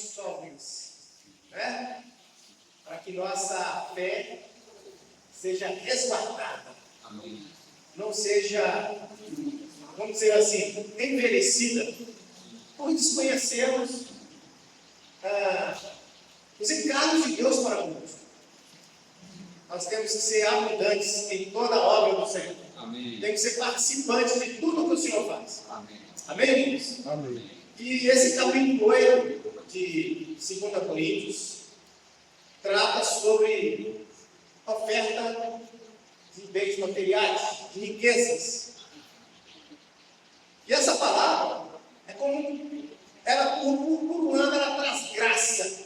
sóbrios, né? Para que nossa fé seja resguardada. Amém. Não seja, vamos dizer assim, envelhecida, por desconhecermos os encargos de Deus para conosco. Nós temos que ser abundantes em toda a obra do Senhor. Amém. Temos que ser participantes de tudo que o Senhor faz. Amém. Amém, irmãos? Amém. E esse capítulo 8 de 2 Coríntios trata sobre oferta de bens materiais, de riquezas. E essa palavra é como ela, por um lado, ela traz graça,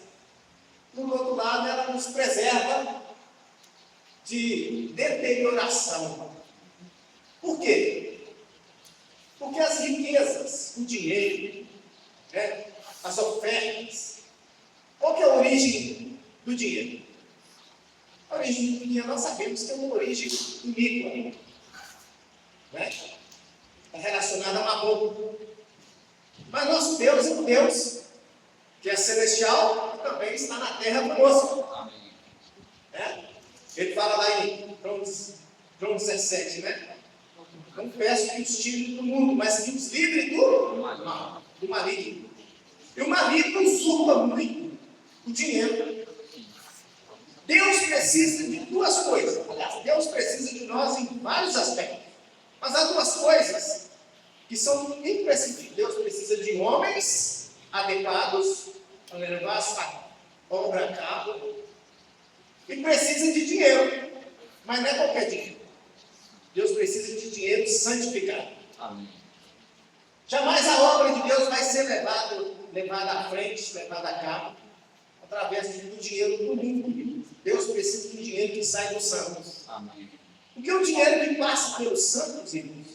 por outro lado, ela nos preserva de deterioração. Por quê? Porque as riquezas, o dinheiro, né, as ofertas, qual que é a origem do dinheiro? A origem do dinheiro nós sabemos que é uma origem iníqua, né? Está relacionada a Mamon. Mas nosso Deus é um Deus que é celestial e também está na terra conosco. Amém. Né? Ele fala lá em João 17, né? Não peço que os tire do mundo, mas que os livre do maligno. E o maligno usurpa muito o dinheiro. Deus precisa de duas coisas. Aliás, Deus precisa de nós em vários aspectos. Mas há duas coisas que são imprescindíveis. Deus precisa de homens adequados para levar a sua obra a cabo. E precisa de dinheiro. Mas não é qualquer dinheiro. Deus precisa de dinheiro santificado. Amém. Jamais a obra de Deus vai ser levada à frente, levada a cabo, através do dinheiro do mundo. Deus precisa de um dinheiro que sai dos santos. Amém. Porque o dinheiro que passa pelos santos, irmãos,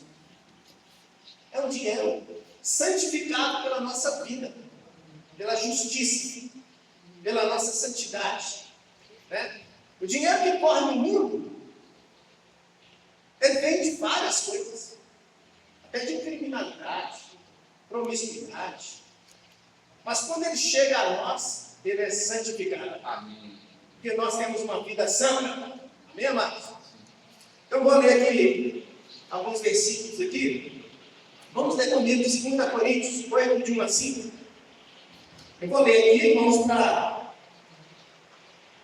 é um dinheiro santificado pela nossa vida, pela justiça, pela nossa santidade. Né? O dinheiro que corre no mundo, ele vem de várias coisas, até de criminalidade, promiscuidade. Mas quando ele chega a nós, ele é santificado. Amém. Porque nós temos uma vida santa. Amém, amados? Eu vou ler aqui alguns versículos aqui. Vamos ler comigo 2 Coríntios 8, de 1 a 5. Eu vou ler aqui, irmãos, para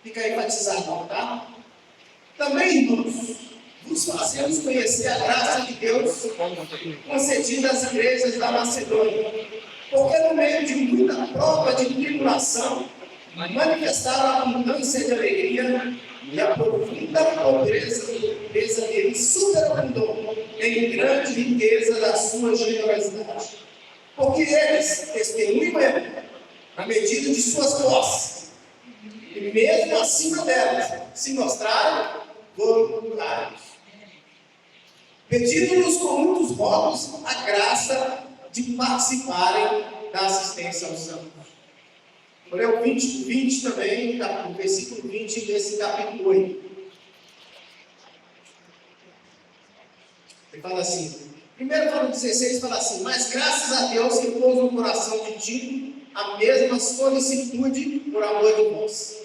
ficar enfatizado, tá? Também, irmãos, vos fazemos conhecer a graça de Deus concedida às igrejas da Macedônia, porque no meio de muita prova de tribulação manifestaram a abundância de alegria e a profunda pobreza deles superabundou em grande riqueza da sua generosidade, porque eles testemunham na medida de suas posses, e mesmo acima delas se mostraram voluntários, pedindo-nos com muitos votos a graça de participarem da assistência aos santos. Vou ler o 20 também, o versículo 20 desse capítulo 8. Ele fala assim, primeiro fala 16, fala assim, mas graças a Deus que pôs no coração de Tito a mesma solicitude por amor de vós.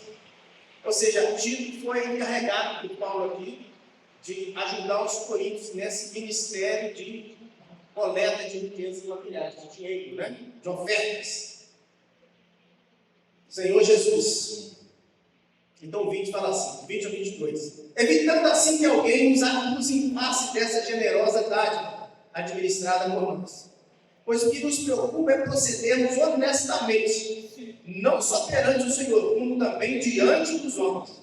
Ou seja, Tito foi encarregado por Paulo aqui de ajudar os coríntios nesse ministério de coleta de riquezas materiais, de dinheiro, né? De ofertas. Senhor Jesus. Então 20 fala assim, 20 a 22. Evitando assim que alguém nos acuse em face dessa generosa dádiva administrada por nós. Pois o que nos preocupa é procedermos honestamente, não só perante o Senhor, como também diante dos homens.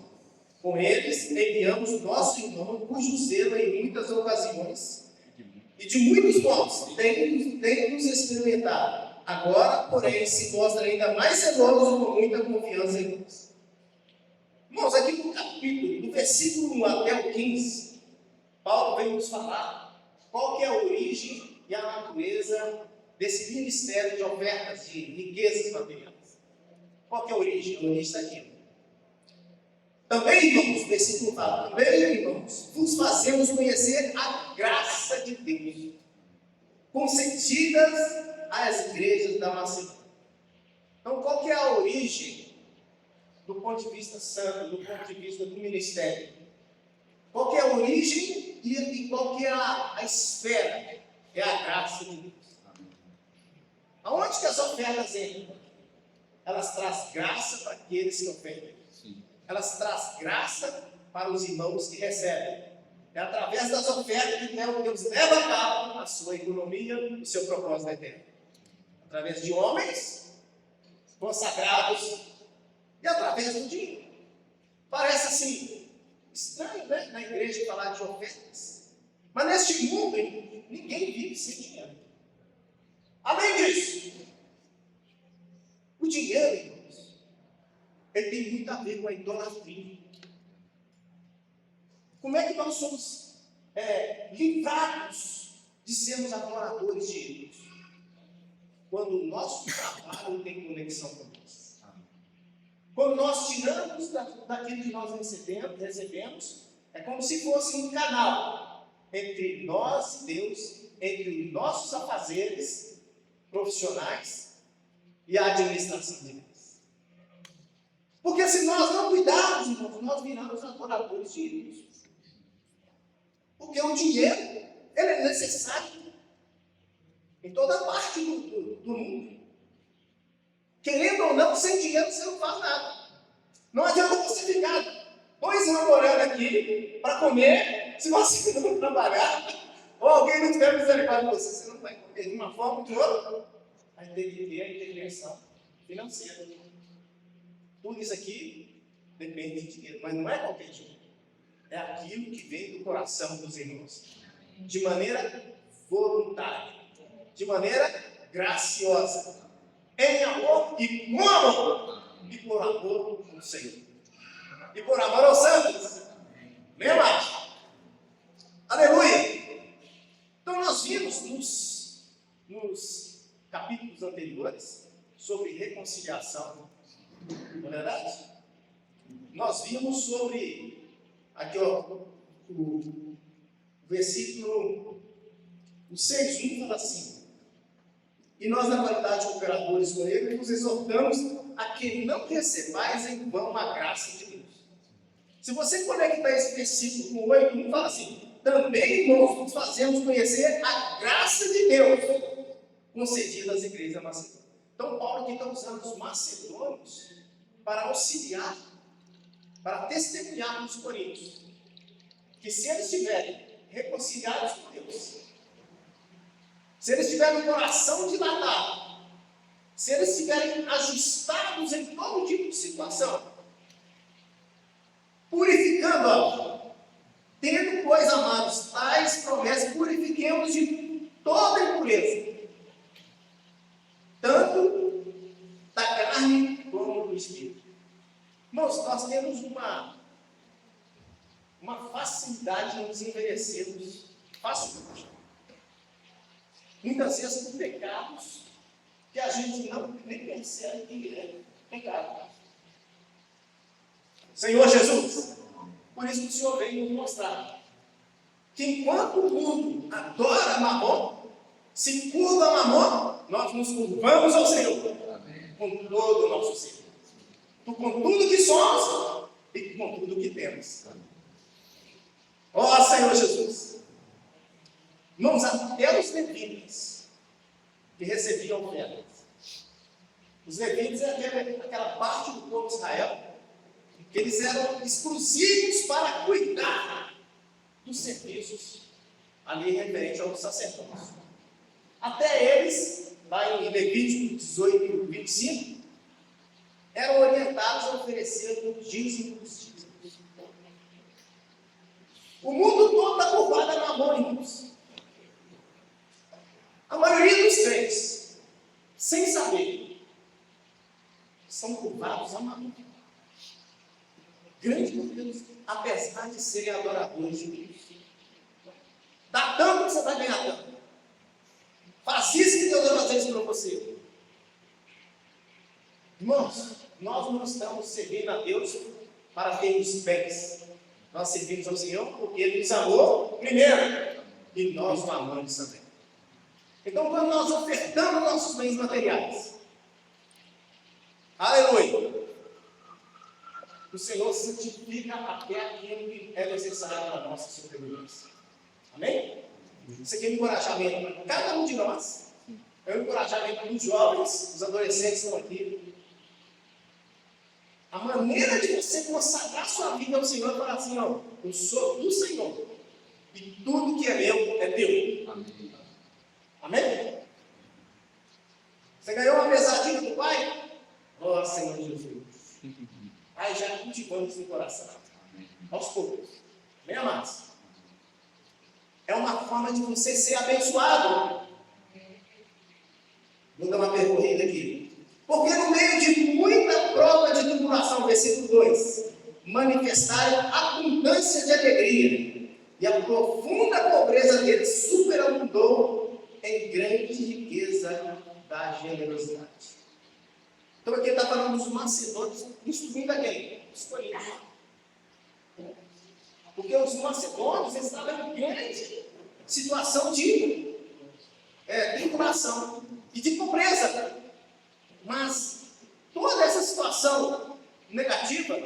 Com eles enviamos nosso irmão, cujo zelo em muitas ocasiões e de muitos modos tem nos experimentado. Agora, porém, se mostra ainda mais zeloso com muita confiança em nós. Irmãos, aqui no capítulo, do versículo 1 até o 15, Paulo vem nos falar qual que é a origem e a natureza desse ministério de ofertas de riquezas materiais. Qual que é a origem? A origem está aqui. Também, irmãos, versículo 4, também, irmãos, vos fazemos conhecer a graça de Deus, concedidas às igrejas da Macedônia. Então, qual que é a origem do ponto de vista santo, do ponto de vista do ministério? Qual que é a origem e qual que é a esfera? É a graça de Deus. Aonde que as ofertas entram? Elas trazem graça para aqueles que ofertam. Elas trazem graça para os irmãos que recebem. É através das ofertas que Deus leva a cabo a sua economia, o seu propósito eterno. Através de homens consagrados e através do dinheiro. Parece assim, estranho, né? Na igreja falar de ofertas. Mas neste mundo, ninguém vive sem dinheiro. Além disso, o dinheiro, irmãos, ele tem muito a ver com a idolatria. Como é que nós somos livrados de sermos adoradores de Deus? Quando o nosso trabalho tem conexão com Deus. Quando nós tiramos daquilo que nós recebemos, é como se fosse um canal entre nós e Deus, entre os nossos afazeres profissionais e a administração de Deus. Porque se nós não cuidarmos, irmãos, nós viramos adoradores de Deus. Porque o dinheiro, ele é necessário em toda parte do mundo. Querendo ou não, sem dinheiro você não faz nada. Não adianta você ficar 2 anos orando aqui para comer, se você não trabalhar, ou alguém não tiver misericórdia de você, você não vai comer de uma forma ou de outra. Aí tem que ter a intervenção financeira. Tudo isso aqui depende de dinheiro, mas não é qualquer dinheiro. É aquilo que vem do coração dos irmãos, de maneira voluntária, de maneira graciosa, em amor e com amor, e por amor ao Senhor, e por amor aos santos. Meu amado, aleluia! Então nós vimos nos capítulos anteriores sobre reconciliação, não é verdade? Nós vimos sobre aqui, ó, o versículo 6:1 fala assim: e nós, na qualidade de cooperadores com ele, nos exortamos a que não recebais em vão a graça de Deus. Se você conectar esse versículo com 8:1, fala assim: também, irmãos, nos fazemos conhecer a graça de Deus concedida às igrejas macedônias. Então, Paulo aqui está usando os macedônios para auxiliar, para testemunhar para os coríntios, que se eles estiverem reconciliados com Deus, se eles tiverem o coração dilatado, se eles estiverem ajustados em todo tipo de situação, purificando, tendo, pois, amados, tais promessas, purifiquemos de toda impureza, tanto da carne como do espírito. Irmãos, nós temos uma facilidade de nos envelhecermos facilmente. Muitas vezes por pecados que a gente nem percebe que é pecado. Senhor Jesus, por isso que o Senhor veio nos mostrar que enquanto o mundo adora Mamon, se curva a Mamon, nós nos curvamos ao Senhor. Amém. Com todo o nosso ser. Com tudo que somos e com tudo que temos. Ó Senhor Jesus, irmãos, até os levitas que recebiam ofertas. Os levitas é aquela parte do povo de Israel que eles eram exclusivos para cuidar dos serviços ali referente aos sacerdotes. Até eles, lá em Levítico 18:25, eram orientados a oferecer o dízimo dos dízimos. O mundo todo está curvado a Mamon, irmãos. A maioria dos crentes, sem saber, são curvados a Mamon. Grande Deus, apesar de serem adoradores de Deus. Dá tanto que você vai ganhar tanto. Faz isso que Deus vai fazer isso para você. Irmãos, nós não estamos servindo a Deus para termos bens. Nós servimos ao Senhor porque Ele nos amou primeiro e nós o amamos também. Então, quando nós ofertamos nossos bens materiais, Aleluia. O Senhor santifica até aquilo que é necessário para a nossa sobrevivência. Amém? Isso aqui é um encorajamento para cada um de nós. É um encorajamento para os jovens, os adolescentes que estão aqui. A maneira de você consagrar sua vida ao Senhor é falar assim, ó, eu sou do Senhor. E tudo que é meu é teu. Amém? Amém? Você ganhou uma mesadinha do Pai? Ó, Senhor Jesus. Aí já cultivando isso no coração. Aos poucos. Amém, amados? É uma forma de você ser abençoado. Vou dar uma percorrida aqui. Porque no meio de muita prova de tribulação, versículo 2, manifestaram abundância de alegria, e a profunda pobreza deles superabundou em grande riqueza da generosidade. Então aqui está falando dos macedônios, instruindo a quem? Escolhidos. Porque os macedônios estavam em grande situação de tribulação e de pobreza. Mas toda essa situação negativa,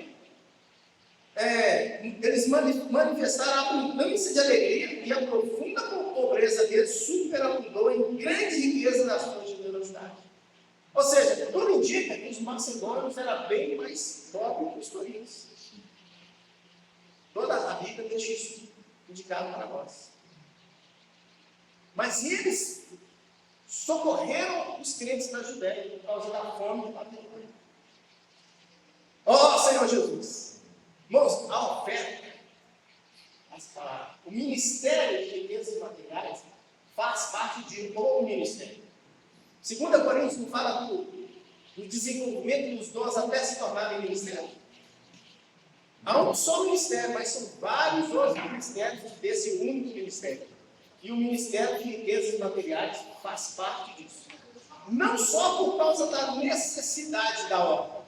eles manifestaram a abundância de alegria, e a profunda pobreza deles superabundou em grande riqueza da sua generosidade. Ou seja, tudo indica que os macedônios eram bem mais pobres que os coríntios. Toda a Bíblia deixa isso indicado para nós. Mas eles socorreram os crentes da Judéia por causa da fome e da vergonha. Ó Senhor Jesus! Irmãos, a oferta, o ministério de riquezas materiais faz parte de um bom ministério. 2 Coríntios não fala do desenvolvimento dos dons até se tornarem ministério. Há um só ministério, mas são vários outros ministérios desse único ministério. E o ministério de riquezas materiais faz parte disso. Não só por causa da necessidade da obra,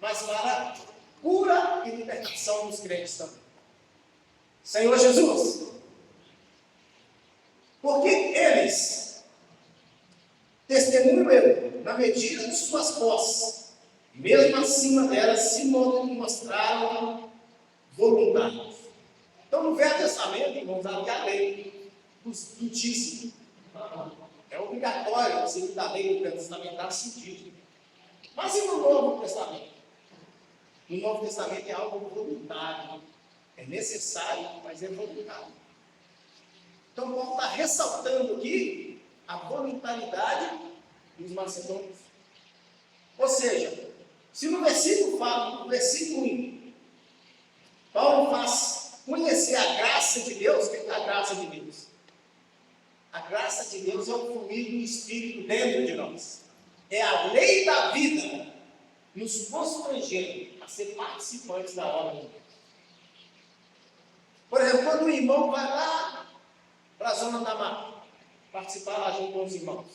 mas para cura e libertação dos crentes também. Senhor Jesus, porque eles testemunham eu, na medida de suas posses, mesmo acima delas se mostraram voluntários. Então, no Velho Testamento, irmãos, havia a lei do dízimo. É obrigatório você ir da lei do Velho Testamento dar sentido. Mas e no Novo Testamento? No Novo Testamento é algo voluntário. É necessário, mas é voluntário. Então, Paulo está ressaltando aqui a voluntariedade dos macedônios. Ou seja, se no versículo 1, Paulo faz conhecer a graça de Deus, o que é a graça de Deus? A graça de Deus é o fluir do Espírito dentro de nós. É a lei da vida nos constrangendo a ser participantes da obra de Deus. Por exemplo, quando o irmão vai lá para a zona da mata, participar lá junto com os irmãos,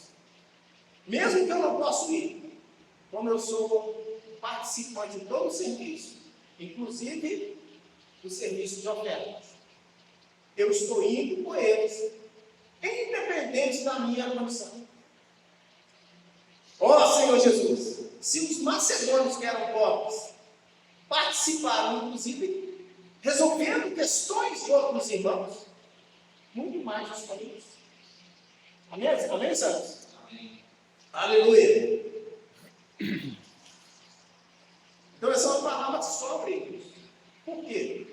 mesmo que eu não possa ir, como eu sou participante de todo o serviço, inclusive do serviço de ofertas, eu estou indo com eles, independente da minha condição. Ó Senhor Jesus, se os macedônios que eram pobres participaram, inclusive, resolvendo questões de outros irmãos, muito mais os coríntios. Amém? Amém, santos? Amém. Aleluia. Então, essa é uma palavra sobre isso. Por quê?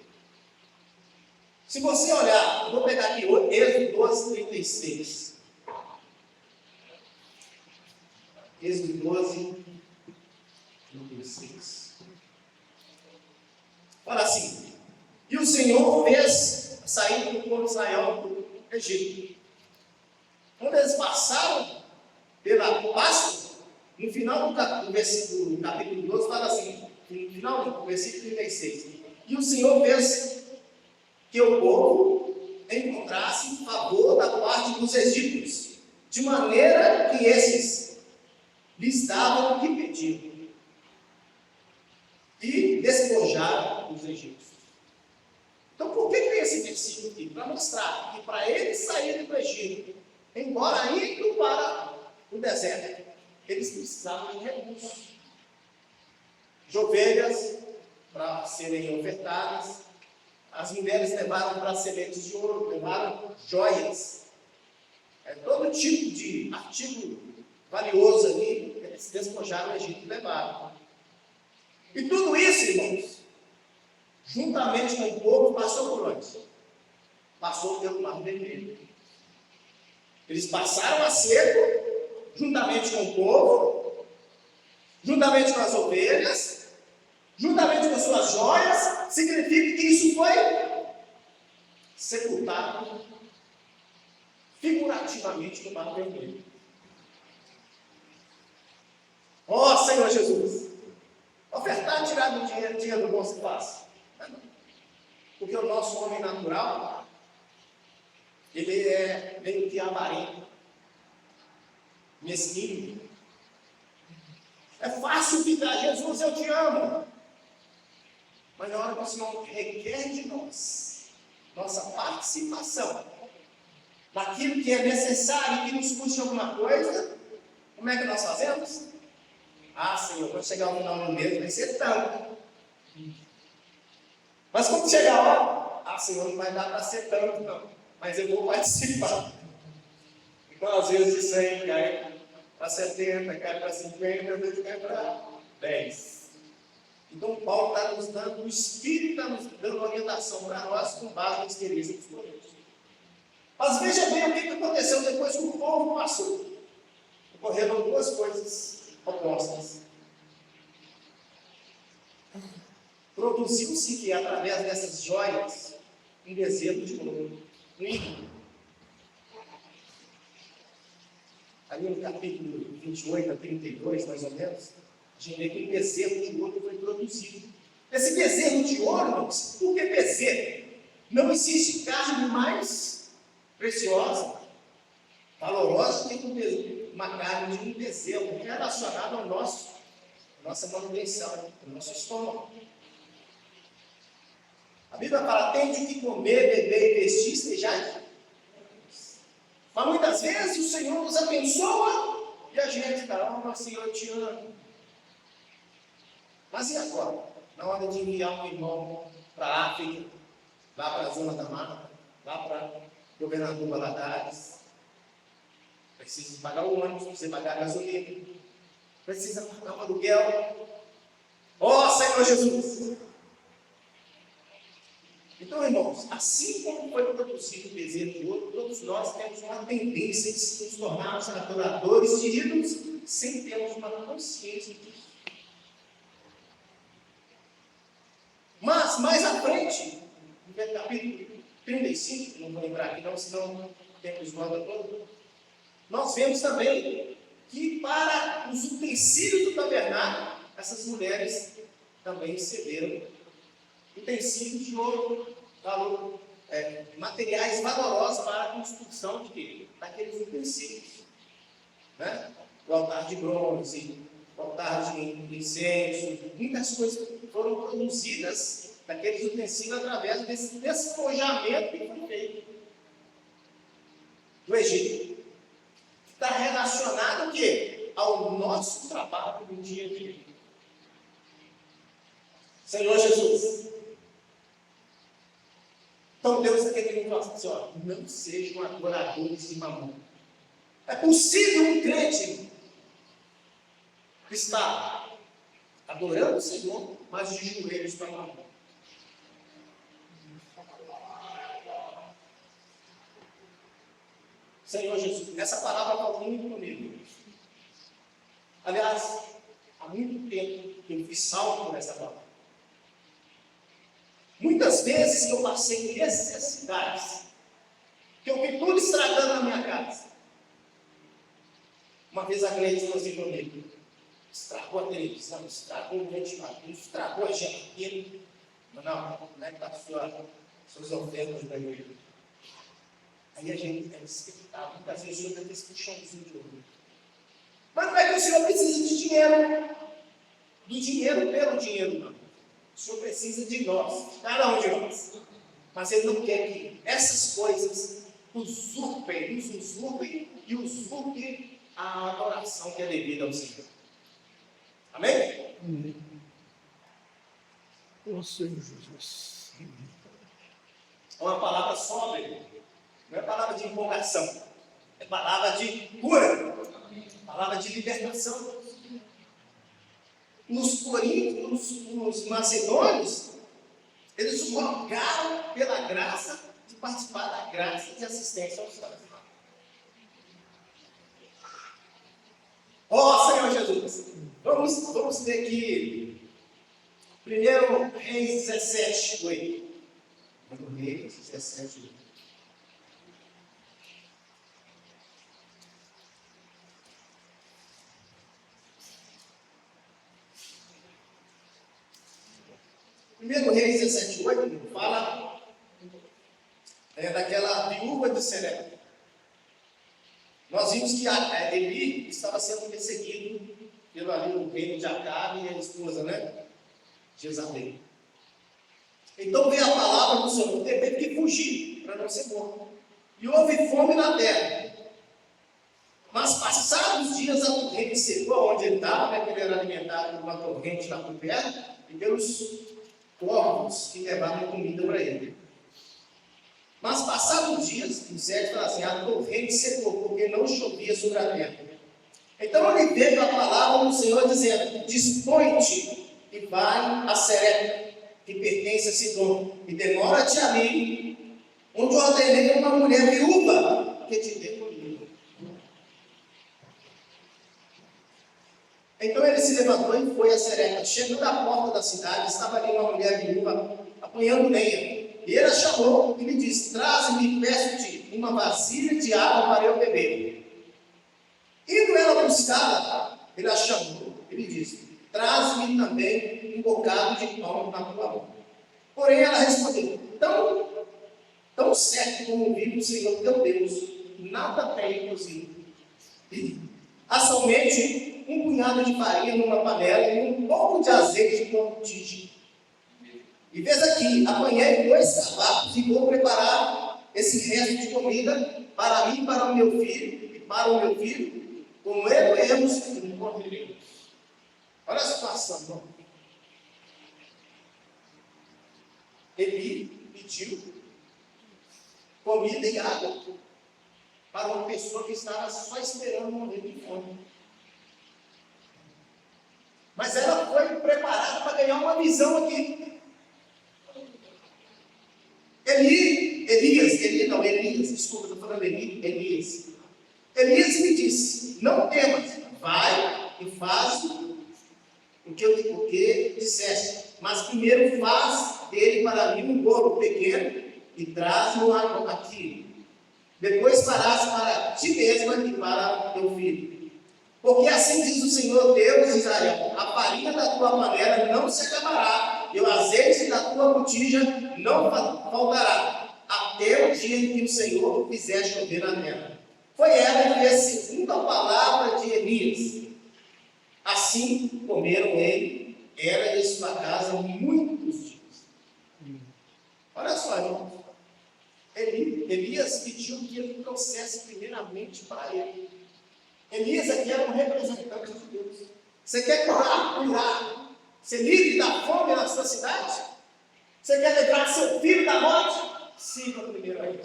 Se você olhar, vou pegar aqui Êxodo 12, 36. Êxodo 12, 36. Fala assim: e o Senhor fez sair do povo de Israel do Egito. Quando eles passaram pela Páscoa, no final do versículo, capítulo 12, fala assim, no final do versículo 36. E o Senhor fez que o povo encontrasse favor da parte dos egípcios, de maneira que esses lhes davam o que pediam, e despojaram os egípcios. Então, por que tem esse versículo aqui? Para mostrar que para eles saírem do Egito, embora indo para o deserto, eles precisavam de recursos. de ovelhas para serem ofertadas. As mulheres levaram braceletes de ouro, levaram joias. Todo tipo de artigo valioso ali, eles despojaram o Egito e levaram. E tudo isso, irmãos, juntamente com o povo, passou por onde? Passou pelo Mar Vermelho. Eles passaram a seco, juntamente com o povo, juntamente com as ovelhas, juntamente com as suas joias. Significa que isso foi sepultado figurativamente no Mar Vermelho. Ó Senhor Jesus! Ofertar, tirar do dinheiro do bom se faz. Porque o nosso homem natural, ele é meio que avarento, mesquinho. É fácil ficar, Jesus, eu te amo. Mas na hora que o Senhor requer de nós, nossa participação, naquilo que é necessário, que nos custe alguma coisa, como é que nós fazemos? Ah, Senhor, quando chegar ao final do mês vai ser tanto. Mas quando chegar lá, ah, Senhor, não vai dar para ser tanto, não. Mas eu vou participar. Então, às vezes, de 100 cai para 70, cai para 50, às vezes cai para 10. Então, Paulo está nos dando, o Espírito está nos dando orientação para nós com base na experiência dos projetos. Mas veja bem o que aconteceu depois que o povo passou. Ocorreram duas coisas opostas. Produziu-se que, através dessas joias, um bezerro de ouro, um ídolo. Ali no capítulo 28 a 32, mais ou menos, a gente vê que um bezerro de ouro foi produzido. Esse bezerro de ouro, por que bezerro? Não existe carne mais preciosa, valorosa, do que uma carne de um bezerro, relacionada ao nossa manutenção, ao nosso estômago. A Bíblia fala, tem de que comer, beber e vestir, estejais. Mas muitas vezes o Senhor nos abençoa e a gente fala, oh, Senhor, eu te amo. Mas e agora? Na hora de enviar um irmão para a África, lá para a zona da mata, lá para o governador Valadares, precisa pagar o ônibus, precisa pagar a gasolina, precisa pagar o aluguel. Ó Senhor Jesus! Então, irmãos, assim como foi produzido o bezerro de ouro, todos nós temos uma tendência de nos tornarmos adoradores de ídolos sem termos uma consciência disso. Mas, mais à frente, no capítulo 35, não vou lembrar aqui não, senão o tempo esgota todo, nós vemos também que para os utensílios do tabernáculo, essas mulheres também receberam utensílios de ouro, materiais valorosos para a construção daqueles utensílios. Né? O altar de bronze, o altar de incenso, muitas coisas foram produzidas daqueles utensílios através desse despojamento que foi feito do Egito. Está relacionado o quê? Ao nosso trabalho no dia a dia. Senhor Jesus. Então Deus está querendo falar assim, ó, não sejam adoradores de mamão. É possível um crente estar adorando o Senhor, mas de joelhos para mamão. Senhor Jesus, essa palavra fala muito comigo. Aliás, há muito tempo que eu fui salvo por essa palavra. Muitas vezes que eu passei necessidades, que eu vi tudo estragando na minha casa. Uma vez a Gleice falou assim comigo, estragou a televisão, estragou o ventilador, estragou a geladeira. Não, como é que está suas ofertas da igreja? Aí a gente escritava, muitas vezes eu desse puxãozinho de ouro. Mas não é que o Senhor precisa de dinheiro, do dinheiro pelo dinheiro, não. O Senhor precisa de nós, cada um de nós. Mas Ele não quer que essas coisas nos usurpem e usurpem a adoração que é devida ao Senhor. Amém? Ô Senhor Jesus. É uma palavra sóbria, não é palavra de empolgação, é palavra de cura, palavra de libertação. Nos coríntios, nos macedônios, eles rogaram pela graça de participar da graça de assistência aos santos. Ó Senhor Jesus, vamos ter aqui 1 Reis 17, 8. 1 Reis 17, 8. Primeiro Reis 17, 8 fala daquela viúva de Serepta. Nós vimos que Eli estava sendo perseguido pelo ali o reino de Acabe e a esposa, Jezabel. Então veio a palavra do Senhor, teve que fugir para não ser morto. E houve fome na terra. Mas passados os dias a torrente secou onde ele estava, que ele era alimentado por uma torrente lá por perto, e pelos corvos que levavam comida para ele. Mas passados os dias, o 7 fala assim, a torrente secou, porque não chovia sobre a terra. Então ele veio a palavra do Senhor dizendo, dispõe-te e vai a Serepta, que pertence a Sidom, e demora-te ali, onde ordenei uma mulher viúva que te dê comida. Então ele se levantou e foi a Serepta. Chegando à porta da cidade, estava ali uma mulher viúva apanhando lenha. E ele a chamou e lhe disse, traze-me, peço-te, uma vasilha de água para eu beber. Indo ela buscá-la, ele a chamou e lhe disse, traze-me também um bocado de pão na tua mão. Porém ela respondeu, tão certo como vive o Senhor teu Deus, nada tem cozido. Há somente um punhado de farinha numa panela e um pouco de azeite com botija. E vês aqui, apanhei 2 cavacos e vou preparar esse resto de comida para mim, para o meu filho, e para o meu filho, como moemos e comeremos. Olha a situação, irmão. Eli pediu comida e água para uma pessoa que estava só esperando morrer de fome. Mas ela foi preparada para ganhar uma visão aqui. Elias. Elias me disse, não temas, vai e faz o que disseste, mas primeiro faz dele para mim um bolo pequeno e traz-o aqui. Depois farás para ti mesma e para teu filho. Porque assim diz o Senhor Deus de Israel, a farinha da tua panela não se acabará, e o azeite da tua botija não faltará, até o dia em que o Senhor fizer chover na terra. Foi ela que fez segundo a palavra de Elias. Assim comeram ele, ela e sua casa muitos dias. Olha só, irmãos. Elias pediu que ele trouxesse primeiramente para ele. Elias aqui era um representante de Deus. Você quer curar, ser livre da fome na sua cidade? Você quer livrar seu filho da morte? Siga primeiro a ele.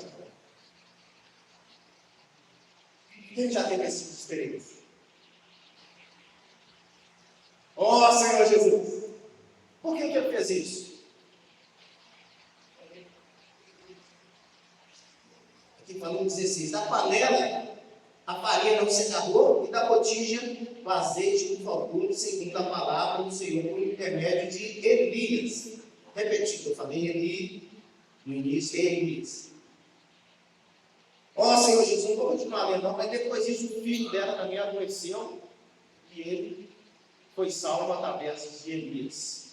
Quem já teve essa experiência? Ó Senhor Jesus, por que ele fez isso? Aqui falando 16, da panela a farinha não se acabou, e da botija o azeite não faltou, segundo a palavra do Senhor, por intermédio de Elias. Repetindo, eu falei Eli no início, Elias. Ó Senhor Jesus, não vou continuar lendo, mas depois disso o filho dela também adoeceu, e ele foi salvo através de Elias.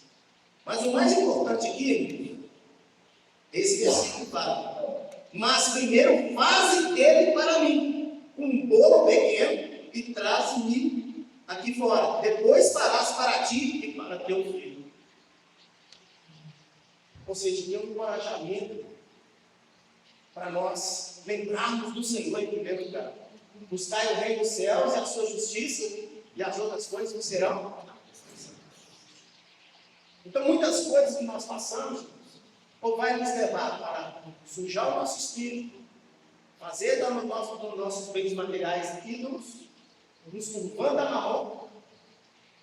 Mas o mais importante aqui, esse versículo fala, mas primeiro faze dele para mim um bolo pequeno e traz-me aqui fora. Depois farás para ti e para teu filho. Ou seja, tem um encorajamento para nós lembrarmos do Senhor em primeiro lugar. Buscai o reino dos céus e a sua justiça, e as outras coisas serão. Então, muitas coisas que nós passamos, ou vai nos levar para sujar o nosso espírito, fazer dos nossos bens materiais ídolos, nos curvando a marrom.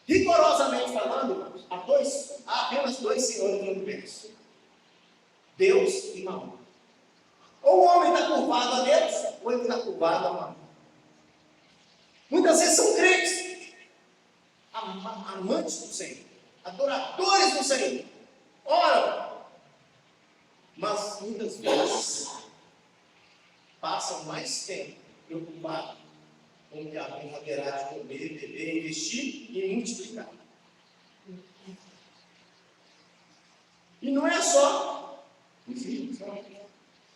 Rigorosamente falando, irmãos, há apenas dois senhores no universo: Deus e Mamon. Ou o homem está curvado a Deus, ou ele está curvado a Mamon. Muitas vezes são crentes, amantes do Senhor, adoradores do Senhor, oram, mas muitas vezes passam mais tempo preocupados com o que haverá de comer, beber, investir e multiplicar. E não é só os ricos, não.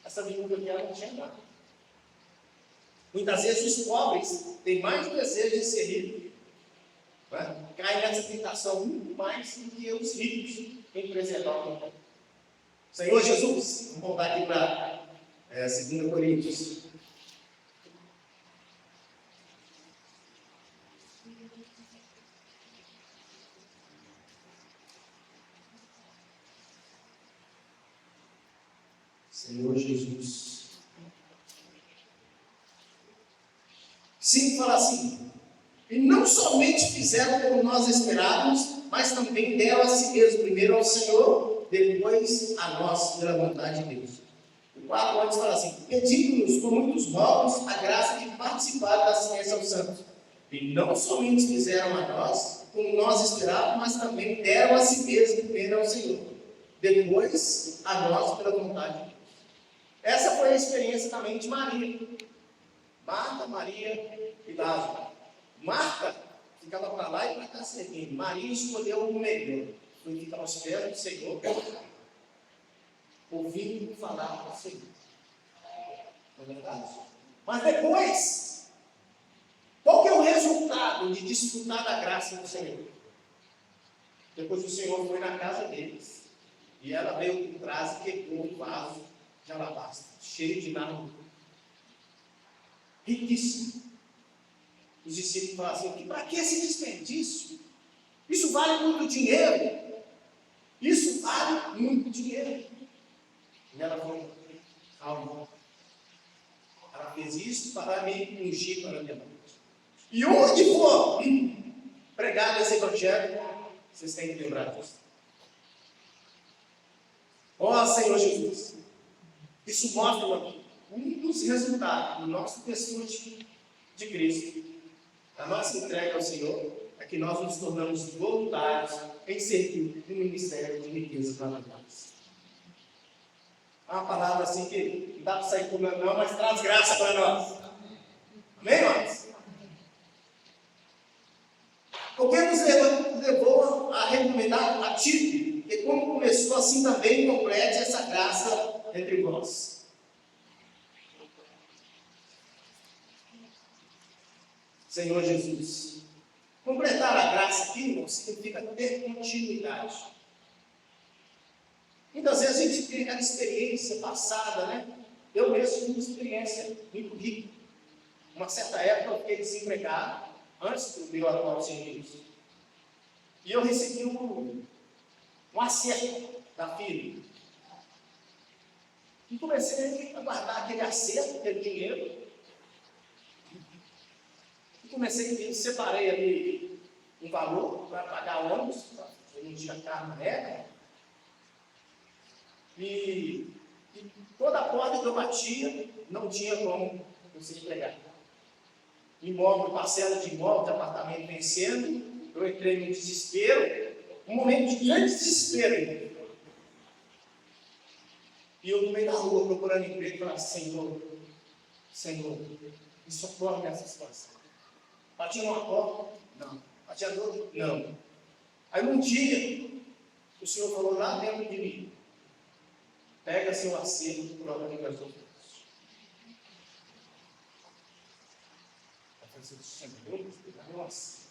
Essa viúva aqui, ela não tinha nada. Muitas vezes os pobres têm mais desejo de ser ricos. Caem nessa tentação muito mais do que os ricos em preservar o mundo. Senhor Jesus, vamos voltar aqui para 2 Coríntios. Senhor Jesus. 5 fala assim: e não somente fizeram como nós esperávamos, mas também deram a si mesmo, primeiro ao Senhor, depois a nós, pela vontade de Deus. O 4 antes fala assim: pedindo-nos com muitos modos a graça de participar da ciência aos santos. E não somente fizeram a nós, como nós esperávamos, mas também deram a si mesmo, primeiro ao Senhor, depois a nós, pela vontade de Deus. Essa foi a experiência também de Maria. Marta, Maria e Lázaro. Marta ficava para lá e para cá servindo. Maria escolheu o melhor. Foi ficar aos pés do Senhor, ouvindo falar do Senhor. Não é verdade? Mas depois, qual que é o resultado de desfrutar da graça do Senhor? Depois o Senhor foi na casa deles. E ela veio por trás e quebrou um vaso de alabastro, cheio de nada. Riquíssimo. Os discípulos falaram assim: para que esse desperdício? Isso vale muito dinheiro. Isso vale muito dinheiro. E ela falou: calma. Ela fez isso para me ungir para a minha morte. E onde for pregado esse evangelho, vocês têm que lembrar disso. Ó Senhor Jesus. Isso mostra um dos resultados do nosso desfrute de Cristo, da nossa entrega ao Senhor, é que nós nos tornamos voluntários em servir no ministério de riquezas maravilhosas. É uma palavra assim que não dá para sair comendo não, mas traz graça para nós. Amém, irmãos? O que nos levou a recomendar a Tito, que como começou, assim também complete essa graça entre vós. Senhor Jesus. Completar a graça aqui, irmão, significa ter continuidade. Muitas vezes a gente tem aquela experiência passada, né? Eu mesmo tive uma experiência muito rica. Uma certa época eu fiquei desempregado, antes do meu atual serviço. E eu recebi um acerto da firma. E comecei a guardar aquele acerto, aquele dinheiro. E comecei, separei ali um valor para pagar ônibus, eu não tinha carro na época. E toda a porta que eu batia, não tinha como conseguir pegar. Imóvel, parcela de imóvel, de apartamento vencendo, eu entrei no desespero, um momento de grande desespero ainda. E eu no meio da rua procurando emprego, falava: Senhor, me socorre nessa situação. Batia numa porta? Não. Batia na outra? Não. Aí um dia, o Senhor falou lá dentro de mim: pega seu acerto e coloca no meu outros. Eu falei: Senhor, nossa.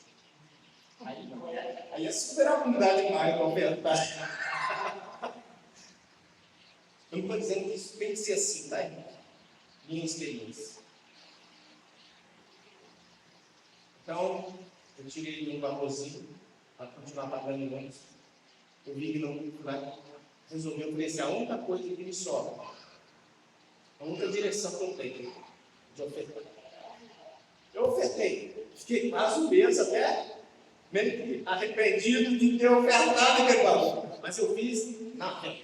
Aí é super abundante demais para ofertar. Eu não estou dizendo que isso tem que ser assim, tá, irmão? Minha experiência. Então, eu tirei um valorzinho para continuar pagando ônibus. eu vi que não vai resolver oferecer a única coisa que me sobra, a única direção que eu tenho de ofertar. Eu ofertei, fiquei quase um mês até meio que arrependido de ter ofertado aquele valor, mas eu fiz na fé.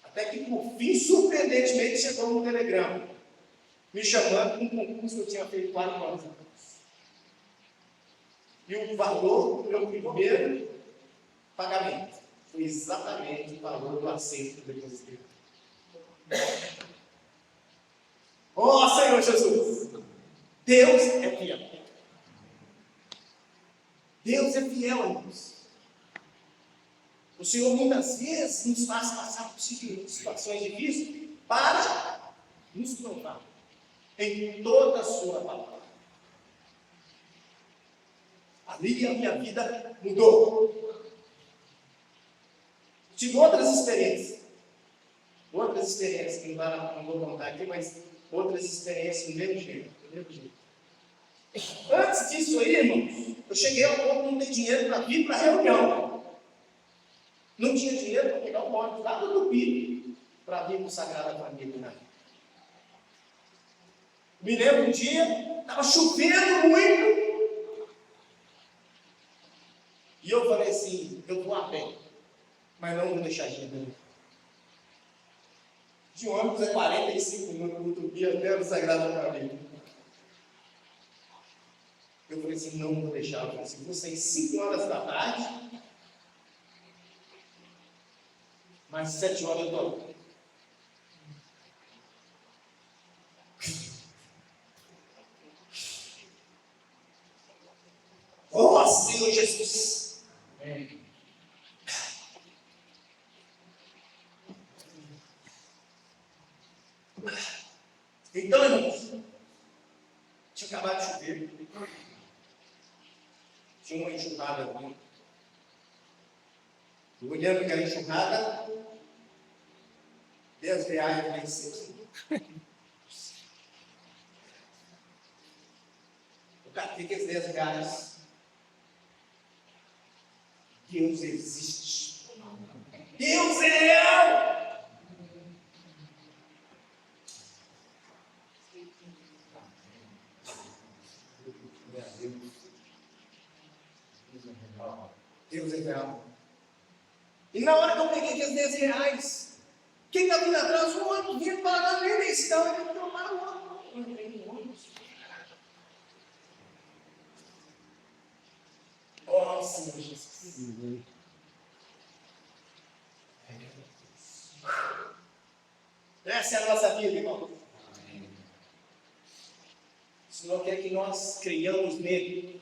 Até que, por fim, surpreendentemente, chegou um telegrama me chamando para um concurso que eu tinha feito 4 anos atrás. E o valor do meu primeiro pagamento foi exatamente o valor do acerto do depositado. Oh, Senhor Jesus! Deus é fiel. Deus é fiel a nós. O Senhor muitas vezes nos faz passar por situações difíceis para nos provar em toda a sua palavra. Ali a minha vida mudou. Tive outras experiências que não vou contar aqui, mas outras experiências do mesmo jeito. Antes disso aí, irmãos, eu cheguei ao ponto de não ter dinheiro para vir para a reunião. Não tinha dinheiro para pegar o ônibus lá do Tupi para vir para o Sagrada Família. Né? Me lembro um dia, estava chovendo muito. E eu falei assim, eu vou a pé, mas não vou deixar de ir. De ônibus é 45 minutos do Tupi até o Sagrada Família. Eu falei assim, não vou deixar. Eu falei assim, vou sair 5 horas da tarde, mas 7 horas eu estou lá. Oh, Senhor Jesus! Então, irmãos, tinha acabado de chover. Tinha uma enxurrada aqui. Olhando aquela enxurrada, R$10 lá em cima. Eu catei aqueles R$10. Deus existe. Deus é real. Deus é real. E na hora que eu peguei aqueles R$10, quem está vindo atrás? O ônibus vinha parar na eleição. Ele falou, para o ônibus. Oh, Senhor Jesus. Essa é a nossa vida, irmão. O Senhor quer que nós creiamos nele.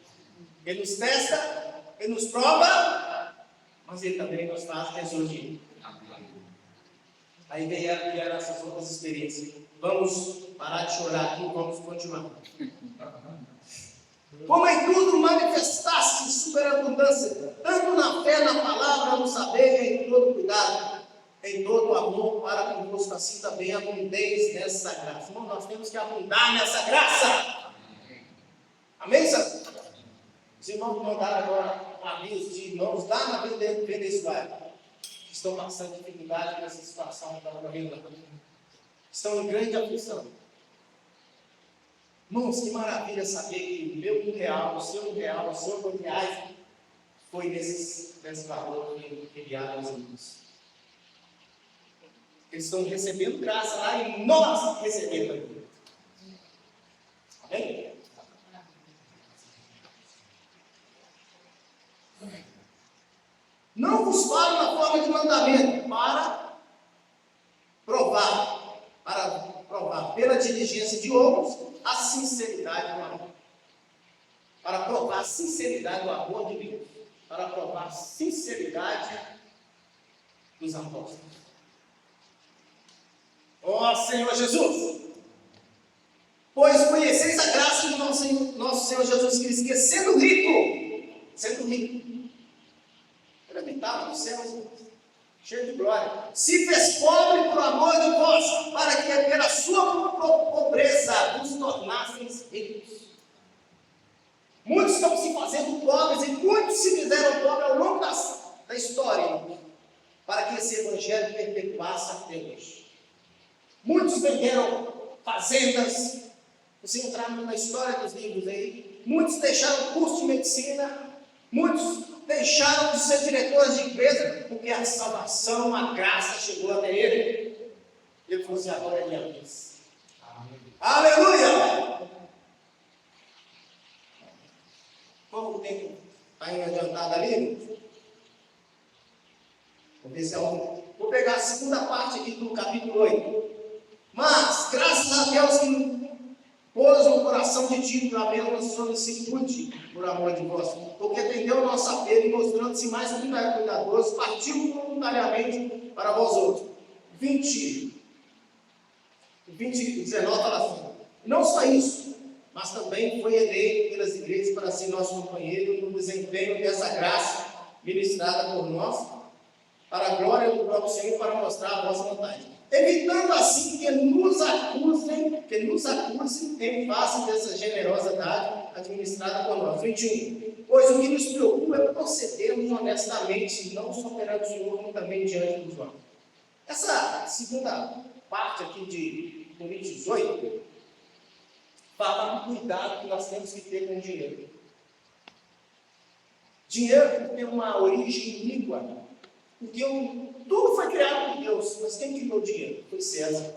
Ele nos testa, ele nos prova, mas ele também nos faz ressurgir. Aí vieram essas outras experiências. Vamos parar de chorar aqui e vamos continuar. Como em tudo manifestaste superabundância, tanto na fé, na palavra, no saber, em todo cuidado, em todo amor para convosco, assim também abundeis nessa graça. Irmão, nós temos que abundar nessa graça. Amém, Senhor? Os irmãos me mandaram agora um aviso de irmãos lá na Venezuela, que estão passando dificuldade nessa situação que está ocorrendo. Estão em grande aflição. Irmãos, que maravilha saber que o meu R$1, o seu R$1, o seu R$2 foi nesse valor enviado aos irmãos. Eles estão recebendo graça lá e nós recebemos aqui. Amém? Não vos falo na forma de mandamento, para provar pela diligência de outros a sinceridade do amor. Para provar a sinceridade do amor de Deus. Para provar a sinceridade dos apóstolos. Ó Senhor Jesus! Pois conheceis a graça do nosso Senhor Jesus Cristo, que sendo rico, ele habitava no céu, cheio de glória, se fez pobre por amor de vós, para que pela sua pobreza vos tornasseis ricos. Muitos estão se fazendo pobres e muitos se fizeram pobres ao longo da Evangelho perpetuasse até hoje. Muitos venderam fazendas, você entrar na história dos livros aí, muitos deixaram o curso de medicina, muitos deixaram de ser diretores de empresa, porque a salvação, a graça chegou até ele. Ele falou assim: agora é minha vez. Aleluia! Como o tempo está adiantado ali? Vou ver se é um. Vou pegar a segunda parte aqui do capítulo 8. Mas, graças a Deus que pôs no coração de Tito a mesma solicitude por amor de vós, porque atendeu o nosso apelo e mostrando-se mais cuidadoso, partiu voluntariamente para vós outros. 19 fala assim: não só isso, mas também foi eleito pelas igrejas para ser nosso companheiro no desempenho dessa graça ministrada por nós, para a glória do próprio Senhor, para mostrar a vossa vontade. Evitando assim que nos acusem em face dessa generosa dádiva administrada por nós. 21. Pois o que nos preocupa é procedermos honestamente, não só perante o Senhor, como também diante dos homens. Essa segunda parte aqui de Coríntios 8 fala do cuidado que nós temos que ter com o dinheiro. Dinheiro tem uma origem iníqua, porque tudo foi criado por Deus, mas quem criou o dinheiro? Foi César.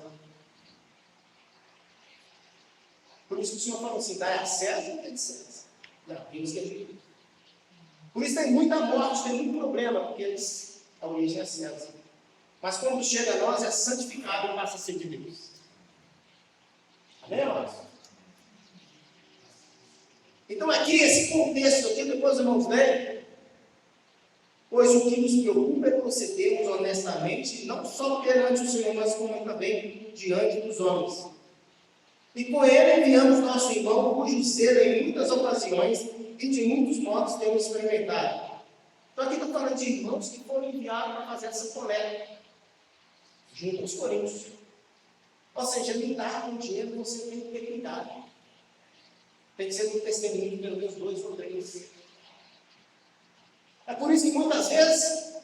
Por isso que o Senhor fala assim: dá a César e tem César. Não, Deus quer dinheiro. Por isso tem muita morte, tem muito problema, porque a origem é César. Mas quando chega a nós, é santificado e passa a ser de Deus. Amém, irmãos? Então aqui, esse contexto aqui, depois irmãos leem. Pois o que nos preocupa é procedermos honestamente, não só perante o Senhor, mas como também diante dos homens. E com ele enviamos nosso irmão, cujo zelo em muitas ocasiões e de muitos modos temos experimentado. Então aqui estou falando de irmãos que foram enviados para fazer essa coleta, junto aos coríntios. Ou seja, lidar com dinheiro você tem que ter cuidado. Tem que ser um testemunho de pelo menos 2 ou 3. É por isso que muitas vezes,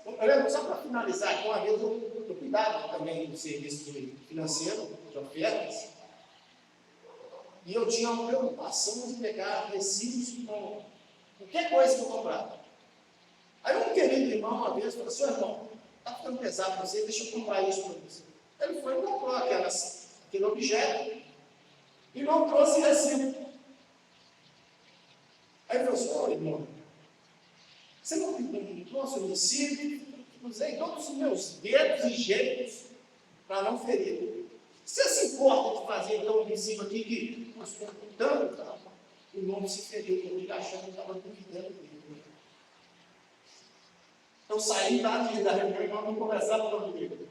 só para finalizar, uma vez eu cuidava também do serviço financeiro, de ofertas, e eu tinha uma preocupação de pegar recibos com qualquer coisa que eu comprava. Aí um querido irmão uma vez falou assim: irmão, está ficando pesado para você, deixa eu comprar isso para você. Ele foi e comprou aquele objeto e não trouxe recibo. Aí ele falou assim: irmão, você não trouxe o recibo? Usei todos os meus dedos e jeitos para não ferir. Você se importa de fazer então um recibo aqui que custou tanto? Tá? O nome se feriu, porque ele achando que estava duvidando dele. Então saí da reunião e vamos conversar comigo.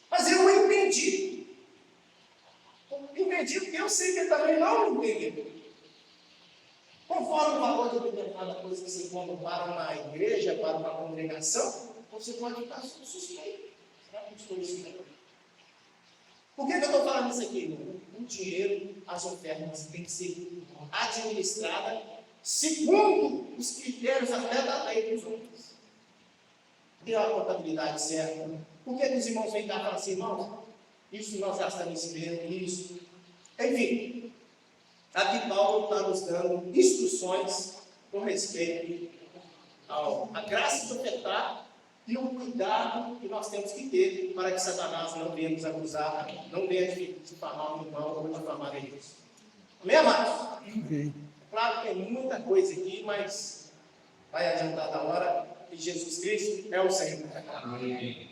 Mas eu entendi. Entendi porque eu sei que ele também não entendeu. Conforme o valor de determinada coisa que você compra para uma igreja, para uma congregação, você pode ficar suspeito. Será que estou isso? Por que eu estou falando isso aqui? O dinheiro, as ofertas têm que ser administradas segundo os critérios até da lei dos homens. Ter a contabilidade certa. Por que os irmãos vêm cá e falam assim: irmãos, isso nós gastamos isso. Enfim. Aqui Paulo está nos dando instruções com respeito à graça de ofertar e o cuidado que nós temos que ter para que Satanás não venha nos acusar, não venha difamar o irmão ou difamar a Deus. Amém, amados? Amém. Claro que tem muita coisa aqui, mas vai adiantar da hora e Jesus Cristo é o Senhor. Amém.